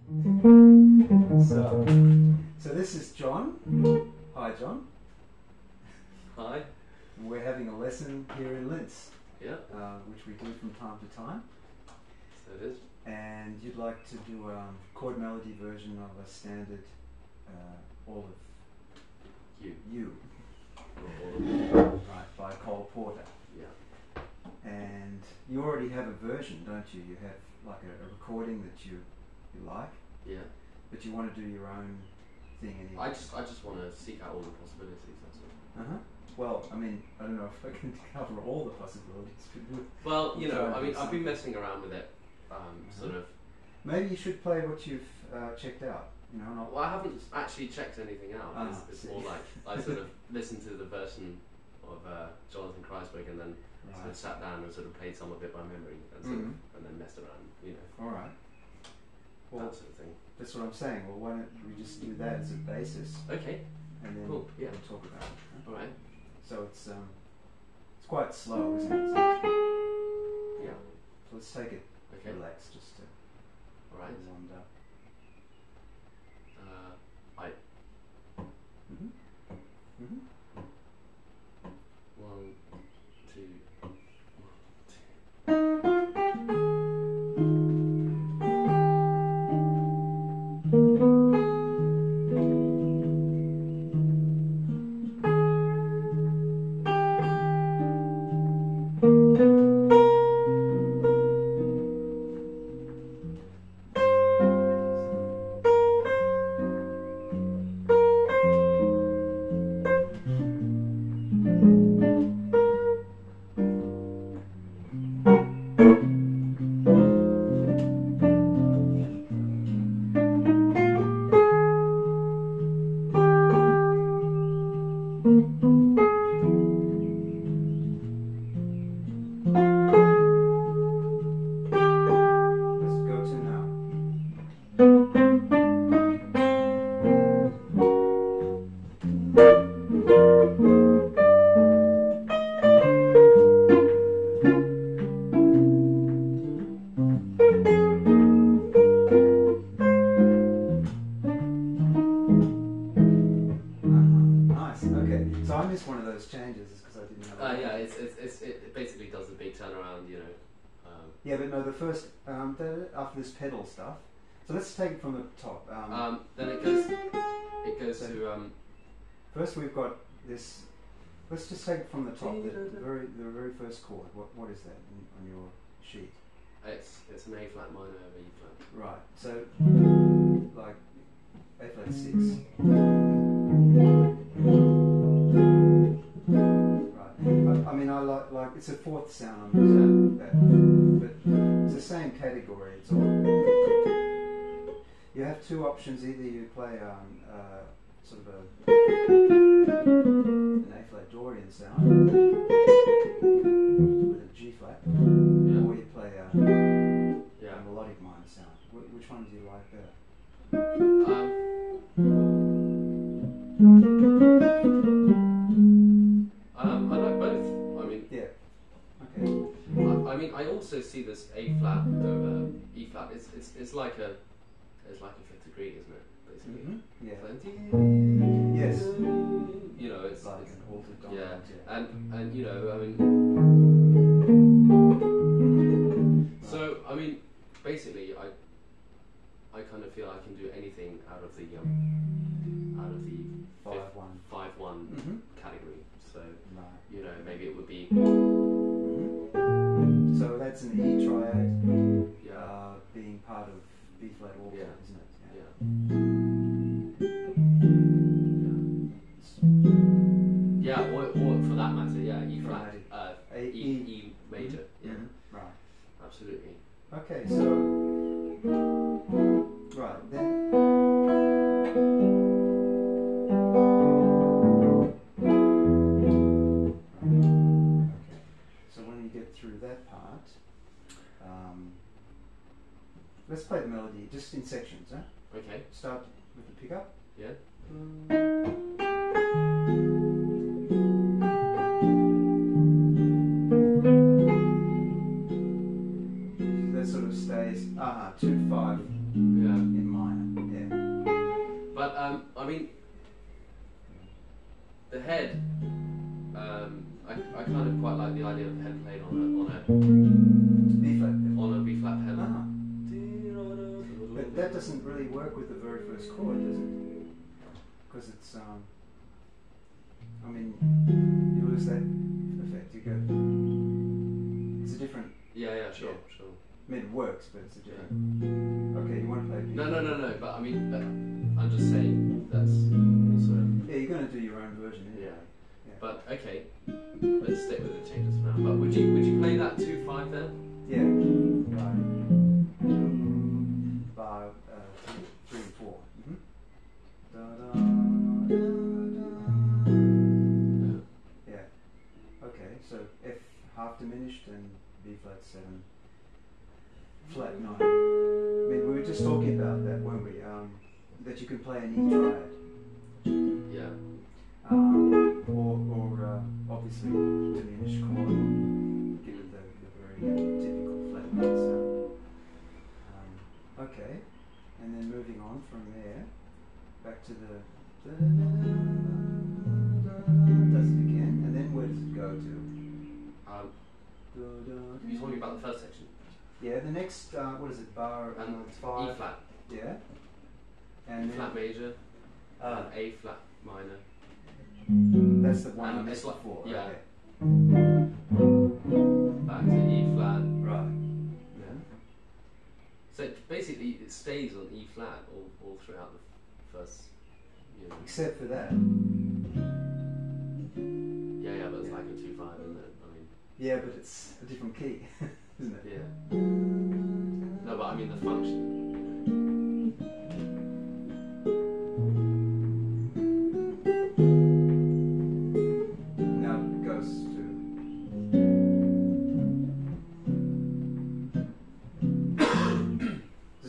So this is John. Hi, John. Hi. We're having a lesson here in Linz, Yeah. which we do from time to time. So it is. And you'd like to do a chord melody version of a standard All of You. Right, by Cole Porter. Yeah. And you already have a version, don't you? You have like a recording that you like. Yeah. But you want to do your own thing anyway. I just want to seek out all the possibilities. That's all. Well, I mean, I don't know if I can cover all the possibilities. Well, you know, I mean, I've been messing around with it, sort of. Maybe you should play what you've checked out. You know, Well, I haven't actually checked anything out. It's more like I sort of listened to the version of Jonathan Kreisberg and then sort of sat down and sort of played some of it by memory and sort of, and then messed around. You know. All right. Well, that sort of thing. That's what I'm saying. Well, why don't we just do that as a basis? Okay. And then cool. Yeah. we'll talk about it. Huh? All right. So it's quite slow, isn't it? Yeah. So let's take it relaxed, just to warm up. One, two. Yeah, but no, the first, after this pedal stuff, so let's take it from the top. Then it goes to... First we've got this, let's just take it from the top, the very first chord. What is that on your sheet? It's an A flat minor over E flat. Right, so, like, A flat 6. Right, I mean, I like it's a fourth sound on that, but it's the same category. It's all. You have two options. Either you play sort of an A flat Dorian sound with a G flat, or you play a melodic minor sound. Which one do you like better? I like both. I mean, okay. I mean, I also see this A flat over E flat. It's like a fifth degree, isn't it? Basically. Yeah. Yes. You know, it's like an altered dominant. Yeah. And you know, I mean. So I mean, basically, I kind of feel I can do anything out of the 5/1 category. So you know, maybe it would be. So that's an E triad, being part of B flat orchid, isn't it? Yeah, or for that matter, E flat, E major. Yeah, right. Absolutely. Okay, so right then. So when you get through that part, let's play the melody just in sections, huh? Okay. Start with the pickup. Yeah. That sort of stays 2/5 in mind. mean, the head. I kind of quite like the idea of the head played on a B flat pedal. Ah. But that doesn't really work with the very first chord, does it? Because it's I mean, you lose that effect. You go. It's a different. Yeah, sure. I mean, it works, but it's a different. Okay, you want to play B? No. But I mean, I'm just saying that's also. Yeah, you're going to do your own version. Anyway. Yeah. But okay, let's stick with the changes for now. But would you play that 2/5 then? Yeah. By 3 and 4. Da, da, da, da. Yeah. Okay, so F half diminished and B flat 7, flat 9. I mean, we were just talking about that, weren't we? That you can play an E triad. Yeah. Or obviously diminished chord, given the very typical flat notes. Okay, and then moving on from there, back to the does it again, and then where does it go to? You're talking about the first section? Yeah, the next, what is it, bar 5? E flat. Yeah. And E flat major, and A flat minor. That's the one I missed like, before. Yeah. Okay. Back to E flat. Right. Yeah. So basically, it stays on E flat all throughout the first. Except for that. Yeah, but it's like a 2/5, isn't it? I mean. Yeah, but it's a different key, isn't it? Yeah. No, but I mean the function.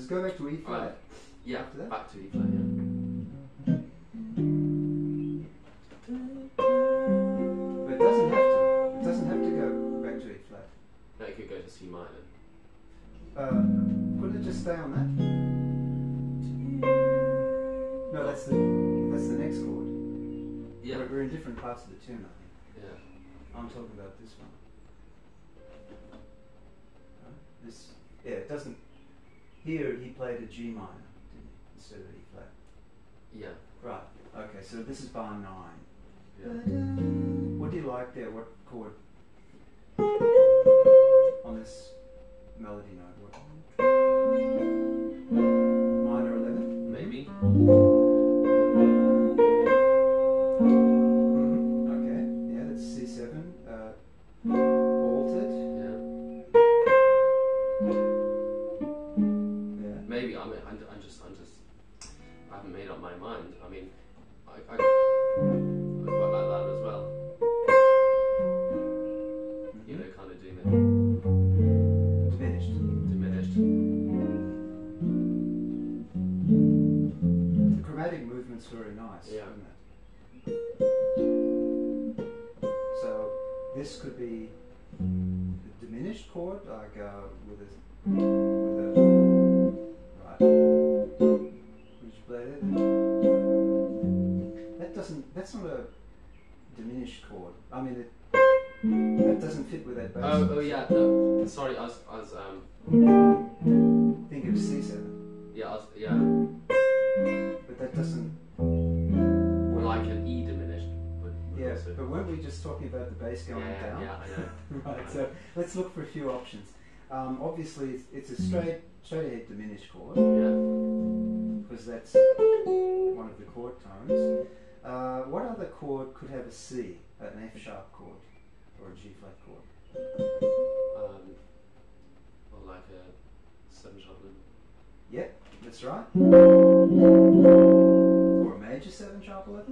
Go back to E flat. Yeah, after that? back to E flat. Yeah. But it doesn't have to. It doesn't have to go back to E flat. No, it could go to C minor. Couldn't it just stay on that? No, that's the next chord. Yeah. We're in different parts of the tune, I think. Yeah. I'm talking about this one. This. Yeah, it doesn't. Here he played a G minor, didn't he, instead of E flat? Yeah. Right, okay, so this is bar 9. Yeah. What do you like there? What chord? On this melody note? What? Minor 11? Maybe. Okay, yeah, that's C7. Altered? Yeah. Maybe. I mean, I'm just. I haven't made up my mind. I mean, I quite like that as well. You know, kind of doing it Diminished. The chromatic movement's very nice, Yeah. isn't it? So this could be a diminished chord, like with a right. Would you play that? That's not a diminished chord. I mean, that doesn't fit with that bass. Oh yeah. No, sorry, I was Think of C7. Yeah, But that doesn't. Well, like an E diminished. Yeah, but weren't we just talking about the bass going down? Yeah, I know. Right. So let's look for a few options. Obviously, it's a straight ahead diminished chord. Yeah. Because that's one of the chord tones. What other chord could have a C, an F sharp chord, or a G flat chord? Or like a 7 sharp 11. Yep, that's right. Or a major 7 sharp 11.